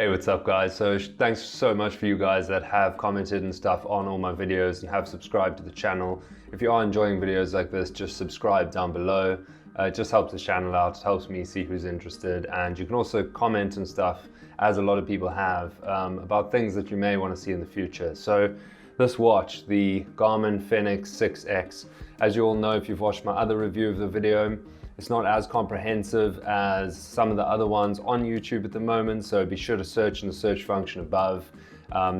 Hey, what's up guys? So thanks so much for you guys that have commented and stuff on all my videos and have subscribed to the channel. If you are enjoying videos like this, just subscribe down below. It just helps the channel out, it helps me see who's interested, and you can also comment and stuff, as a lot of people have, about things that you may want to see in the future. So this watch, the Garmin Fenix 6X, as you all know if you've watched my other review of the video, it's not as comprehensive as some of the other ones on YouTube at the moment, so be sure to search in the search function above.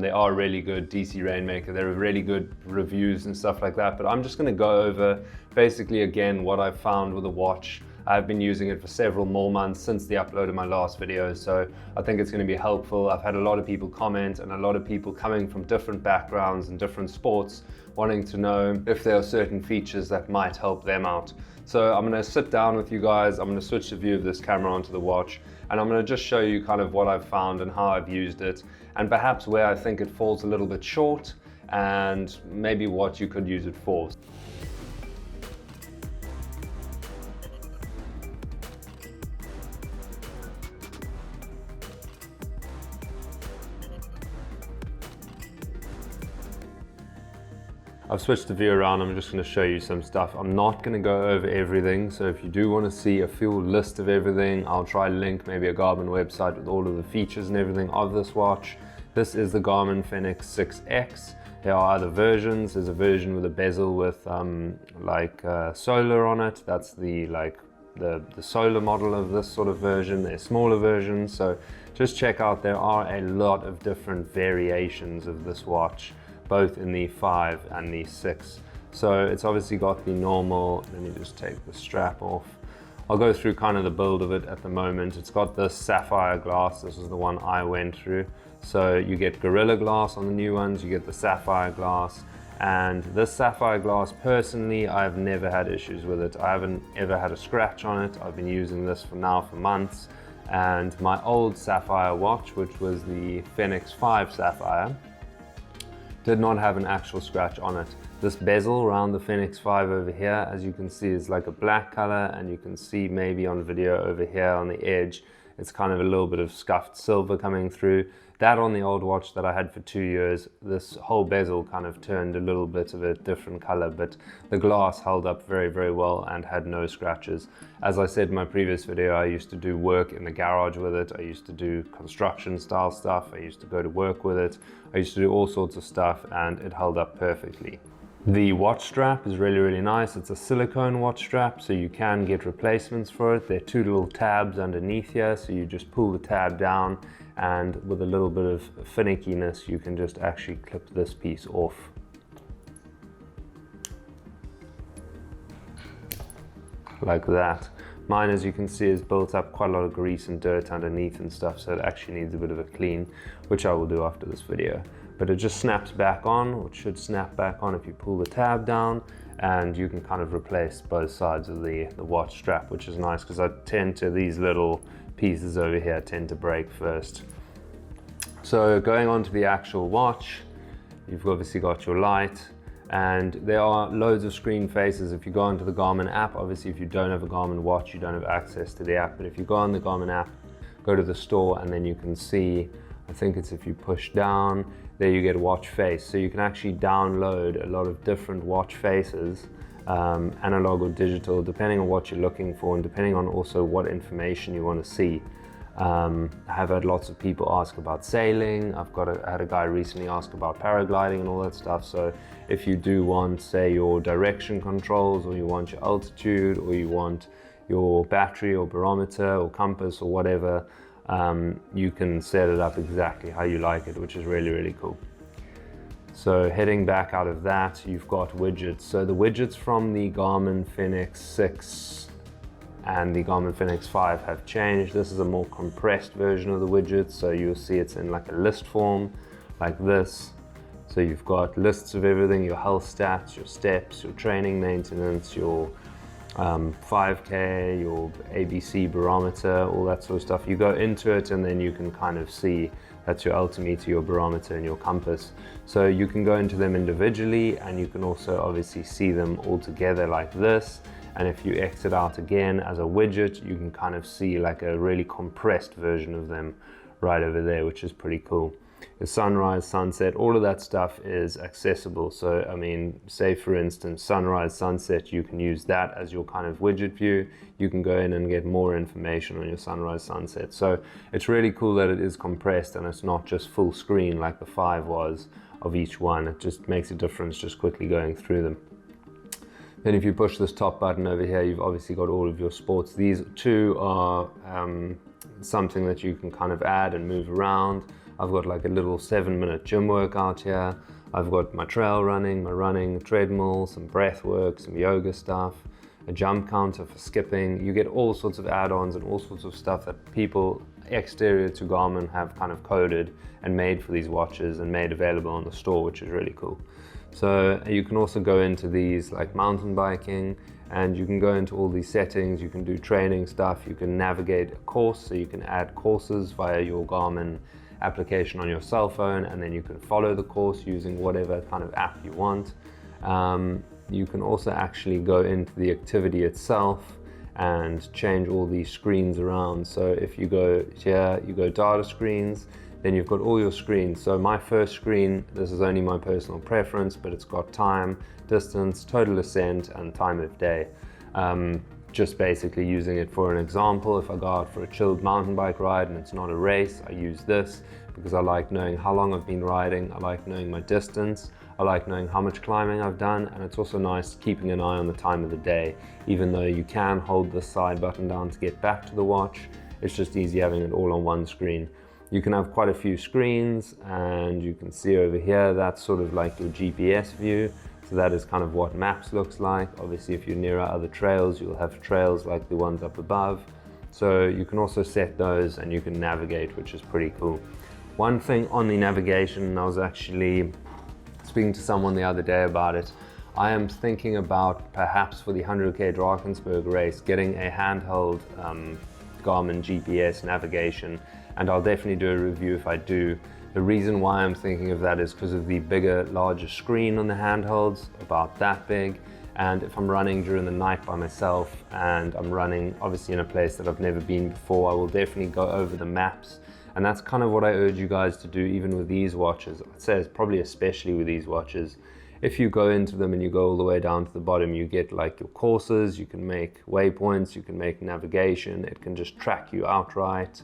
They are really good, DC Rainmaker, they're really good reviews and stuff like that, but I'm just going to go over basically again what I've found with the watch. I've been using it for several more months since the upload of my last video, so I think it's going to be helpful. I've had a lot of people comment and a lot of people coming from different backgrounds and different sports wanting to know if there are certain features that might help them out. So I'm going to sit down with you guys, I'm going to switch the view of this camera onto the watch, and I'm going to just show you kind of what I've found and how I've used it, and perhaps where I think it falls a little bit short, and maybe what you could use it for. I've switched the view around, I'm just going to show you some stuff. I'm not going to go over everything, so if you do want to see a full list of everything, I'll try link maybe a Garmin website with all of the features and everything of this watch. This is the Garmin Fenix 6X. There are other versions. There's a version with a bezel with solar on it. That's the solar model of this sort of version. There's smaller versions, so just check out. There are a lot of different variations of this watch, both in the 5 and the 6. So it's obviously got the normal, let me just take the strap off. I'll go through kind of the build of it at the moment. It's got this sapphire glass, this is the one I went through. So you get Gorilla Glass on the new ones, you get the sapphire glass, and this sapphire glass, personally, I've never had issues with it. I haven't ever had a scratch on it. I've been using this for months, and my old sapphire watch, which was the Fenix 5 Sapphire, did not have an actual scratch on it. This bezel around the Fenix 5 over here, as you can see, is like a black color, and you can see maybe on video over here on the edge, it's kind of a little bit of scuffed silver coming through. That on the old watch that I had for 2 years, this whole bezel kind of turned a little bit of a different color, but the glass held up very, very well and had no scratches. As I said in my previous video, I used to do work in the garage with it. I used to do construction style stuff. I used to go to work with it. I used to do all sorts of stuff, and it held up perfectly. The watch strap is really, really nice. It's a silicone watch strap, so you can get replacements for it. There are two little tabs underneath here, so you just pull the tab down, and with a little bit of finickiness, you can just actually clip this piece off. Like that. Mine, as you can see, is built up quite a lot of grease and dirt underneath and stuff, so it actually needs a bit of a clean, which I will do after this video. But it just snaps back on, or it should snap back on if you pull the tab down, and you can kind of replace both sides of the watch strap, which is nice, because I tend to, these little pieces over here tend to break first. So going on to the actual watch, you've obviously got your light, and there are loads of screen faces. If you go onto the Garmin app, obviously if you don't have a Garmin watch, you don't have access to the app, but if you go on the Garmin app, go to the store, and then you can see, I think it's if you push down, there you get watch face. So you can actually download a lot of different watch faces, analog or digital, depending on what you're looking for and depending on also what information you want to see. I have had lots of people ask about sailing. I had a guy recently ask about paragliding and all that stuff. So if you do want, say, your direction controls, or you want your altitude, or you want your battery or barometer or compass or whatever, you can set it up exactly how you like it, which is really, really cool. So heading back out of that, you've got widgets. So the widgets from the Garmin Fenix 6 and the Garmin Fenix 5 have changed. This is a more compressed version of the widgets, so you'll see it's in like a list form, like this. So you've got lists of everything, your health stats, your steps, your training maintenance, your 5K, your ABC barometer, all that sort of stuff. You go into it and then you can kind of see that's your altimeter, your barometer, and your compass. So you can go into them individually, and you can also obviously see them all together like this. And if you exit out again as a widget, you can kind of see like a really compressed version of them right over there, which is pretty cool. The sunrise, sunset, all of that stuff is accessible. So I mean, say for instance, sunrise, sunset, you can use that as your kind of widget view. You can go in and get more information on your sunrise, sunset. So it's really cool that it is compressed and it's not just full screen like the 5 was of each one. It just makes a difference just quickly going through them. Then if you push this top button over here, you've obviously got all of your sports. These two are something that you can kind of add and move around. I've got like a little 7-minute gym workout here. I've got my trail running, my running treadmill, some breath work, some yoga stuff, a jump counter for skipping. You get all sorts of add-ons and all sorts of stuff that people exterior to Garmin have kind of coded and made for these watches and made available on the store, which is really cool. So you can also go into these like mountain biking, and you can go into all these settings. You can do training stuff. You can navigate a course, so you can add courses via your Garmin application on your cell phone, and then you can follow the course using whatever kind of app you want. You can also actually go into the activity itself and change all these screens around. So if you go here, you go data screens, then you've got all your screens. So my first screen, this is only my personal preference, but it's got time, distance, total ascent, and time of day. Just basically using it for an example. If I go out for a chilled mountain bike ride and it's not a race, I use this because I like knowing how long I've been riding. I like knowing my distance. I like knowing how much climbing I've done, and it's also nice keeping an eye on the time of the day. Even though you can hold the side button down to get back to the watch, it's just easy having it all on one screen. You can have quite a few screens, and you can see over here, that's sort of like your GPS view. So that is kind of what maps looks like. Obviously, if you're near other trails, you'll have trails like the ones up above. So you can also set those and you can navigate, which is pretty cool. One thing on the navigation, I was actually speaking to someone the other day about it. I am thinking about perhaps for the 100K Drakensberg race, getting a handheld Garmin GPS navigation, and I'll definitely do a review if I do. The reason why I'm thinking of that is because of the bigger, larger screen on the handhelds, about that big. And if I'm running during the night by myself and I'm running obviously in a place that I've never been before, I will definitely go over the maps. And that's kind of what I urge you guys to do even with these watches. I'd say it's probably especially with these watches. If you go into them and you go all the way down to the bottom, you get like your courses, you can make waypoints, you can make navigation, it can just track you outright.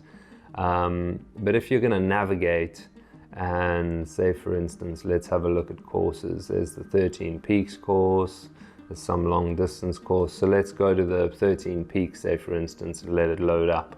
But if you're going to navigate, and say for instance, let's have a look at courses. There's the 13 Peaks course, there's some long distance course. So let's go to the 13 Peaks, say for instance, and let it load up.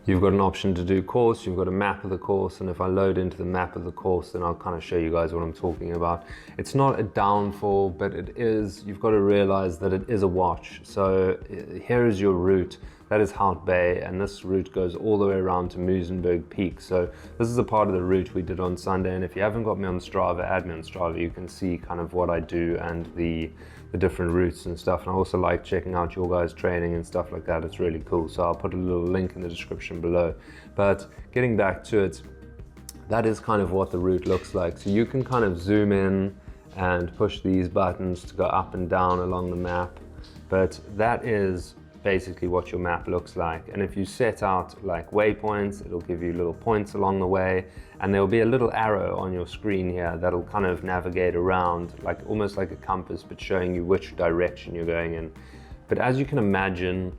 You've got an option to do course, you've got a map of the course, and if I load into the map of the course, then I'll kind of show you guys what I'm talking about. It's not a downfall, but it is, you've got to realize that it is a watch. So here is your route. That is Hout Bay, and this route goes all the way around to Muizenberg Peak. So this is a part of the route we did on Sunday, and if you haven't got me on Strava, add me on Strava. You can see kind of what I do and the different routes and stuff. And I also like checking out your guys' training and stuff like that. It's really cool. So I'll put a little link in the description below. But getting back to it, that is kind of what the route looks like. So you can kind of zoom in and push these buttons to go up and down along the map. But that is basically what your map looks like. And if you set out like waypoints, it'll give you little points along the way, and there'll be a little arrow on your screen here that'll kind of navigate around, like almost like a compass, but showing you which direction you're going in. But as you can imagine,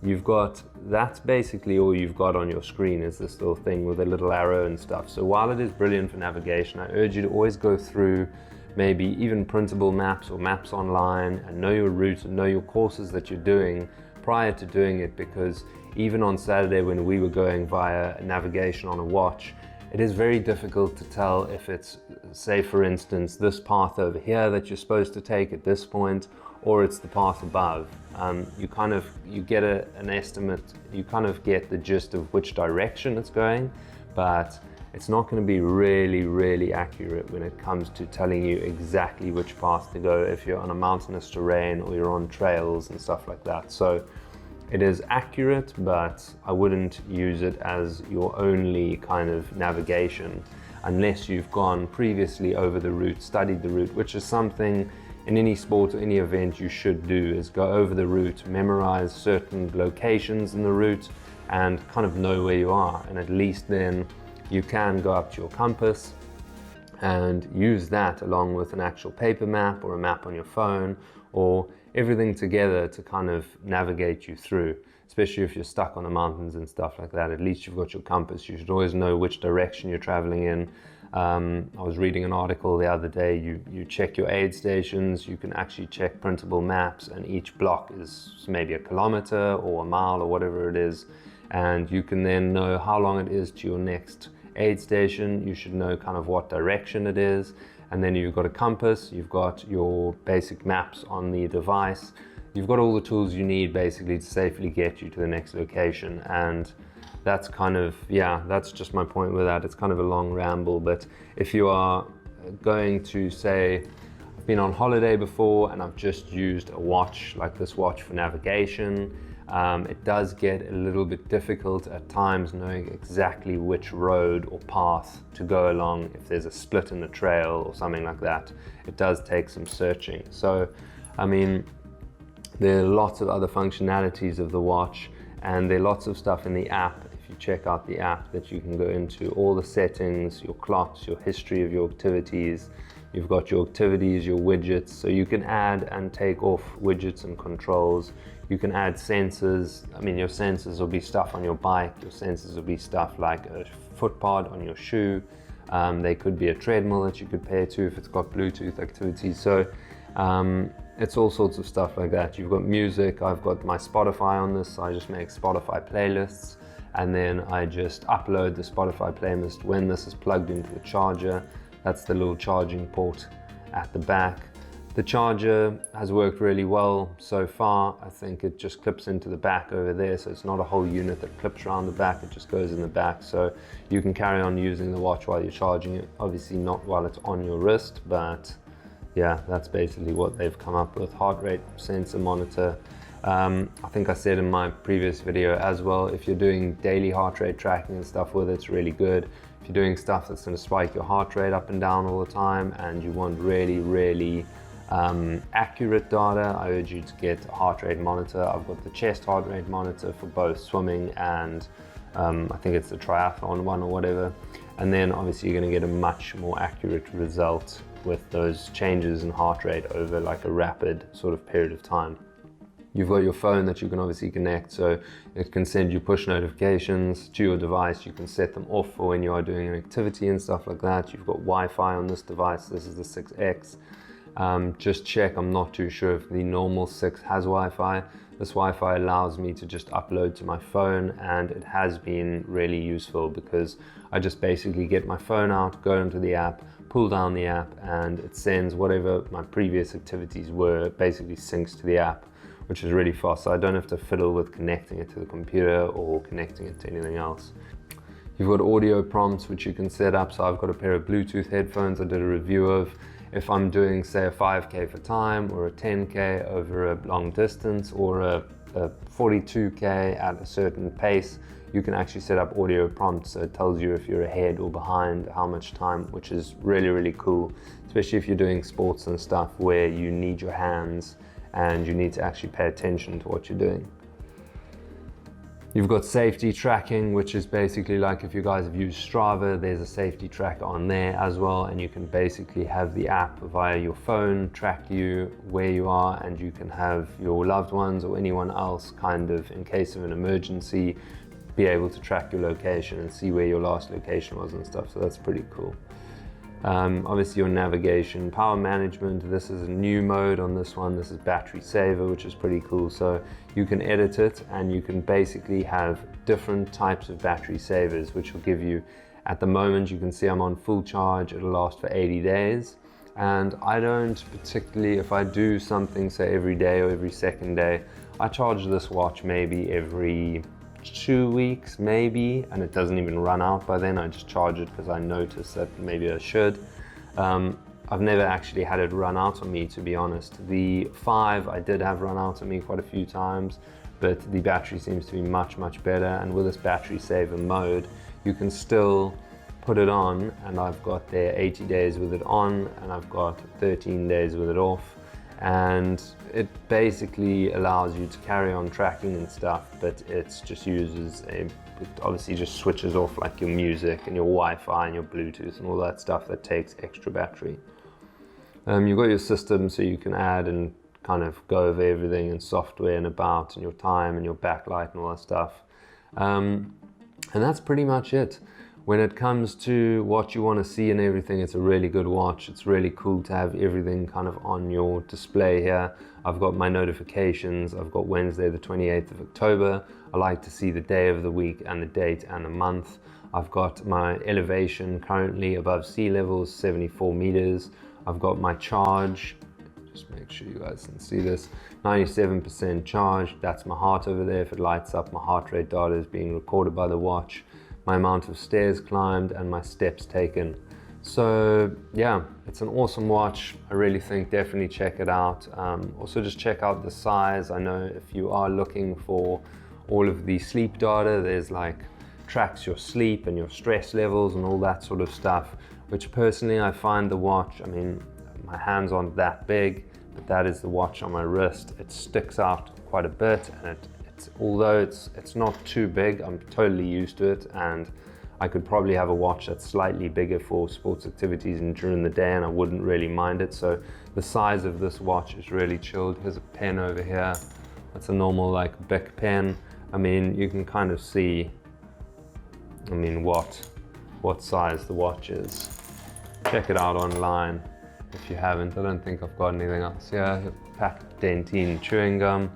that's basically all you've got on your screen, is this little thing with a little arrow and stuff. So while it is brilliant for navigation, I urge you to always go through maybe even printable maps or maps online and know your route and know your courses that you're doing prior to doing it, because even on Saturday when we were going via navigation on a watch, it is very difficult to tell if it's, say for instance, this path over here that you're supposed to take at this point, or it's the path above. You get an estimate, you kind of get the gist of which direction it's going, but it's not going to be really accurate when it comes to telling you exactly which path to go if you're on a mountainous terrain or you're on trails and stuff like that. So it is accurate, but I wouldn't use it as your only kind of navigation unless you've gone previously over the route, studied the route, which is something in any sport or any event you should do, is go over the route, memorize certain locations in the route, and kind of know where you are. And at least then you can go up to your compass and use that along with an actual paper map or a map on your phone, or everything together to kind of navigate you through, especially if you're stuck on the mountains and stuff like that. At least you've got your compass. You should always know which direction you're traveling in. I was reading an article the other day, you check your aid stations, you can actually check printable maps, and each block is maybe a kilometer or a mile or whatever it is, and you can then know how long it is to your next aid station. You should know kind of what direction it is, and then you've got a compass, you've got your basic maps on the device, you've got all the tools you need basically to safely get you to the next location. And that's kind of, yeah, that's just my point with that. It's kind of a long ramble, but if you are going to say, I've been on holiday before and I've just used a watch like this watch for navigation, it does get a little bit difficult at times knowing exactly which road or path to go along. If there's a split in the trail or something like that, it does take some searching. So, I mean, there are lots of other functionalities of the watch, and there are lots of stuff in the app. If you check out the app, that you can go into all the settings, your clocks, your history of your activities. You've got your activities, your widgets, so you can add and take off widgets and controls. You can add sensors. I mean, your sensors will be stuff on your bike. Your sensors will be stuff like a foot pod on your shoe. They could be a treadmill that you could pair to if it's got Bluetooth activities. So it's all sorts of stuff like that. You've got music. I've got my Spotify on this. So I just make Spotify playlists, and then I just upload the Spotify playlist when this is plugged into the charger. That's the little charging port at the back. The charger has worked really well so far. I think it just clips into the back over there, so it's not a whole unit that clips around the back, it just goes in the back. So you can carry on using the watch while you're charging it. Obviously not while it's on your wrist, but yeah, that's basically what they've come up with. Heart rate sensor monitor. I think I said in my previous video as well, if you're doing daily heart rate tracking and stuff with it, it's really good. If you're doing stuff that's going to spike your heart rate up and down all the time and you want really accurate data, I urge you to get a heart rate monitor. I've got the chest heart rate monitor for both swimming and I think it's the triathlon one or whatever. And then obviously you're going to get a much more accurate result with those changes in heart rate over like a rapid sort of period of time. You've got your phone that you can obviously connect, so it can send you push notifications to your device. You can set them off for when you are doing an activity and stuff like that. You've got Wi-Fi on this device. This is the 6X. Just check, I'm not too sure if the normal 6 has Wi-Fi. This Wi-Fi allows me to just upload to my phone, and it has been really useful because I just basically get my phone out, go into the app, pull down the app, and it sends whatever my previous activities were, basically syncs to the app, which is really fast. So I don't have to fiddle with connecting it to the computer or connecting it to anything else. You've got audio prompts, which you can set up. So I've got a pair of Bluetooth headphones I did a review of. If I'm doing, say, a 5K for time or a 10K over a long distance or a 42K at a certain pace, you can actually set up audio prompts. So it tells you if you're ahead or behind, how much time, which is really cool, especially if you're doing sports and stuff where you need your hands and you need to actually pay attention to what you're doing. You've got safety tracking, which is basically like if you guys have used Strava, there's a safety tracker on there as well, and you can basically have the app via your phone track you where you are, and you can have your loved ones or anyone else kind of, in case of an emergency, be able to track your location and see where your last location was and stuff. So that's pretty cool. Obviously your navigation, power management, this is a new mode on this one. This is battery saver, which is pretty cool. So you can edit it and you can basically have different types of battery savers, which will give you, at the moment you can see I'm on full charge, it'll last for 80 days. And I don't particularly, if I do something say every day or every second day, I charge this watch maybe every 2 weeks maybe, and it doesn't even run out by then. I just charge it because I notice that maybe I should. I've never actually had it run out on me, to be honest. The 5 I did have run out on me quite a few times, but the battery seems to be much better, and with this battery saver mode you can still put it on, and I've got there 80 days with it on and I've got 13 days with it off. and it basically allows you to carry on tracking and stuff, but it just uses it obviously just switches off like your music and your Wi-Fi and your Bluetooth and all that stuff that takes extra battery. You've got your system, so you can add and kind of go over everything and software and about and your time and your backlight and all that stuff. And that's pretty much it. When it comes to what you want to see and everything, it's a really good watch. It's really cool to have everything kind of on your display here. I've got my notifications. I've got Wednesday the 28th of October. I like to see the day of the week and the date and the month. I've got my elevation currently above sea level, 74 meters. I've got my charge, just make sure you guys can see this, 97% charge. That's my heart over there. If it lights up, my heart rate data is being recorded by the watch, my amount of stairs climbed and my steps taken. So yeah, it's an awesome watch. I really think definitely check it out. Also just check out the size. I know if you are looking for all of the sleep data, there's like tracks your sleep and your stress levels and all that sort of stuff, which personally I find the watch, I mean, my hands aren't that big, but that is the watch on my wrist. It sticks out quite a bit, and although it's not too big, I'm totally used to it, and I could probably have a watch that's slightly bigger for sports activities and during the day, and I wouldn't really mind it. So the size of this watch is really chilled. Here's a pen over here. That's a normal like Bic pen. I mean, you can kind of see, I mean, what size the watch is. Check it out online if you haven't. I don't think I've got anything else. Yeah, packed dentine chewing gum.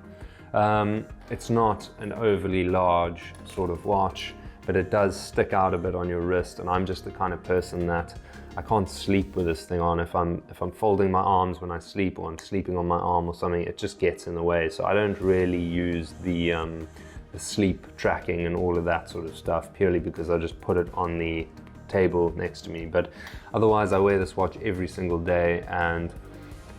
It's not an overly large sort of watch, but it does stick out a bit on your wrist, and I'm just the kind of person that I can't sleep with this thing on. If I'm folding my arms when I sleep, or I'm sleeping on my arm or something, it just gets in the way. So I don't really use the sleep tracking and all of that sort of stuff, purely because I just put it on the table next to me. But otherwise I wear this watch every single day, and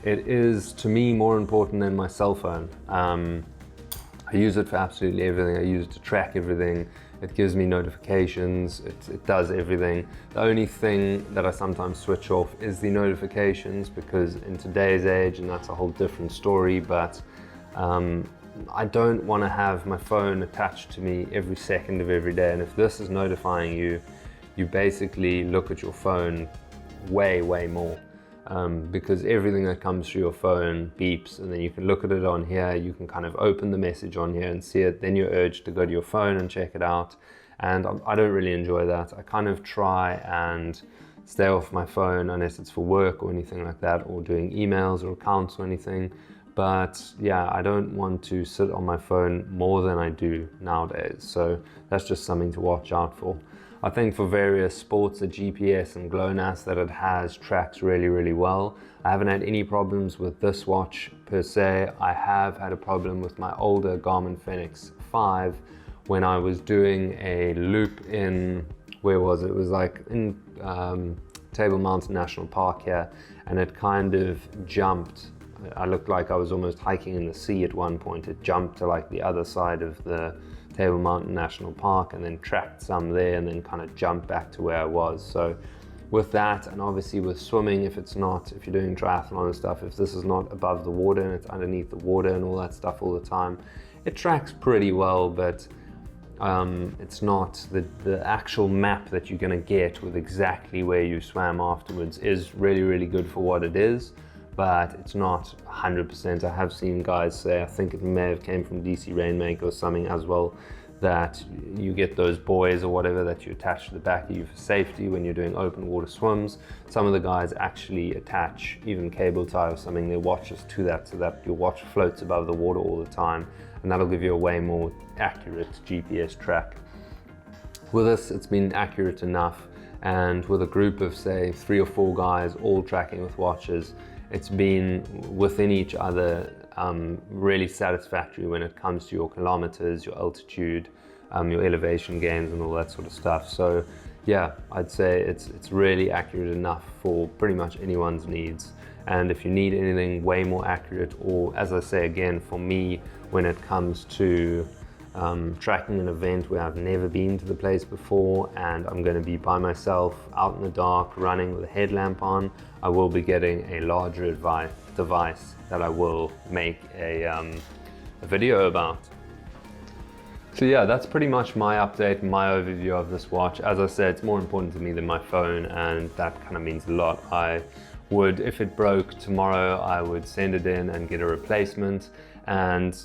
it is to me more important than my cell phone. I use it for absolutely everything. I use it to track everything. It gives me notifications. It does everything. The only thing that I sometimes switch off is the notifications, because in today's age, and that's a whole different story, but I don't want to have my phone attached to me every second of every day. And if this is notifying you, you basically look at your phone way more. Because everything that comes through your phone beeps, and then you can look at it on here, you can kind of open the message on here and see it, then you're urged to go to your phone and check it out, and I don't really enjoy that. I kind of try and stay off my phone unless it's for work or anything like that, or doing emails or accounts or anything. But yeah, I don't want to sit on my phone more than I do nowadays, so that's just something to watch out for. I think for various sports, the GPS and GLONASS that it has tracks really well. I haven't had any problems with this watch per se. I have had a problem with my older Garmin Fenix 5 when I was doing a loop in, where was it? It was like in Table Mountain National Park here, and it kind of jumped. I looked like I was almost hiking in the sea at one point. It jumped to like the other side of the Table Mountain National Park and then tracked some there, and then kind of jumped back to where I was. So with that, and obviously with swimming, if you're doing triathlon and stuff, if this is not above the water and it's underneath the water and all that stuff all the time, it tracks pretty well, but it's not the actual map that you're going to get with exactly where you swam afterwards is really good for what it is, but it's not 100%. I have seen guys say, I think it may have came from DC Rainmaker or something as well, that you get those buoys or whatever that you attach to the back of you for safety when you're doing open water swims. Some of the guys actually attach even cable tie or something, their watches to that, so that your watch floats above the water all the time, and that'll give you a way more accurate GPS track. With this, it's been accurate enough, and with a group of say 3 or 4 guys all tracking with watches, it's been within each other, really satisfactory when it comes to your kilometers, your altitude, your elevation gains and all that sort of stuff. So yeah, I'd say it's really accurate enough for pretty much anyone's needs. And if you need anything way more accurate, or as I say again, for me, when it comes to tracking an event where I've never been to the place before and I'm going to be by myself out in the dark running with a headlamp on, I will be getting a larger device that I will make a video about. So yeah, that's pretty much my update, my overview of this watch. As I said, it's more important to me than my phone, and that kind of means a lot. I would, if it broke tomorrow, I would send it in and get a replacement. And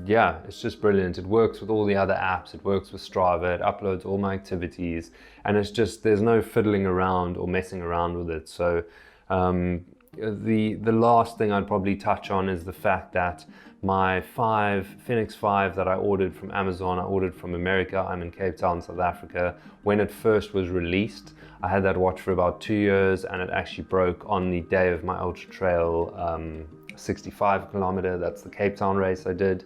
yeah, it's just brilliant. It works with all the other apps. It works with Strava. It uploads all my activities, and it's just, there's no fiddling around or messing around with it. So the last thing I'd probably touch on is the fact that my Fenix 5 that I ordered from Amazon, I ordered from America. I'm in Cape Town, South Africa. When it first was released, I had that watch for about 2 years, and it actually broke on the day of my Ultra Trail 65 kilometer. That's the Cape Town race I did.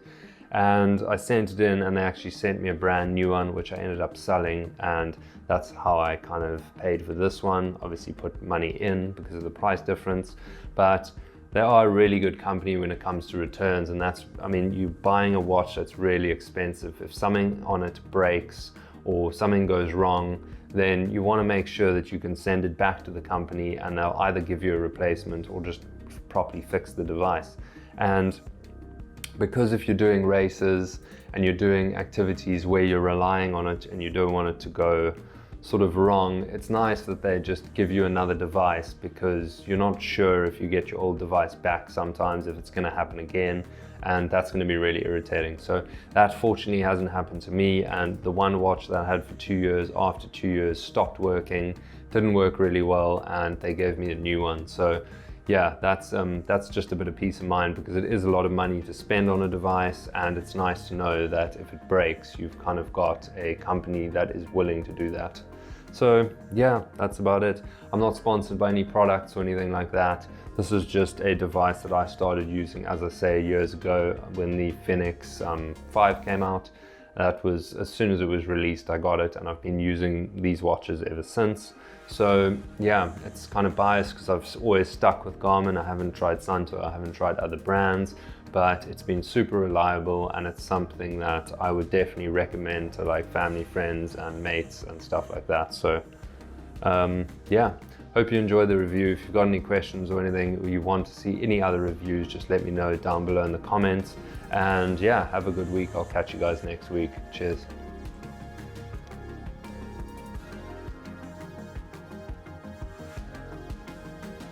And I sent it in, and they actually sent me a brand new one, which I ended up selling. And that's how I kind of paid for this one. Obviously put money in because of the price difference, but they are a really good company when it comes to returns. And that's, I mean, you're buying a watch that's really expensive. If something on it breaks or something goes wrong, then you want to make sure that you can send it back to the company, and they'll either give you a replacement or just properly fix the device. And because if you're doing races and you're doing activities where you're relying on it and you don't want it to go sort of wrong, it's nice that they just give you another device, because you're not sure if you get your old device back sometimes if it's going to happen again, and that's going to be really irritating. So that fortunately hasn't happened to me, and the one watch that I had for 2 years, after 2 years stopped working, didn't work really well, and they gave me a new one. So yeah, that's just a bit of peace of mind, because it is a lot of money to spend on a device, and it's nice to know that if it breaks, you've kind of got a company that is willing to do that. So yeah, that's about it. I'm not sponsored by any products or anything like that. This is just a device that I started using, as I say, years ago when the Fenix 5 came out. That was, as soon as it was released, I got it, and I've been using these watches ever since. So yeah, it's kind of biased because I've always stuck with Garmin. I haven't tried Santo, I haven't tried other brands, but it's been super reliable, and it's something that I would definitely recommend to like family, friends and mates and stuff like that. So yeah, hope you enjoyed the review. If you've got any questions or anything, or you want to see any other reviews, just let me know down below in the comments. And yeah, have a good week. I'll catch you guys next week. Cheers.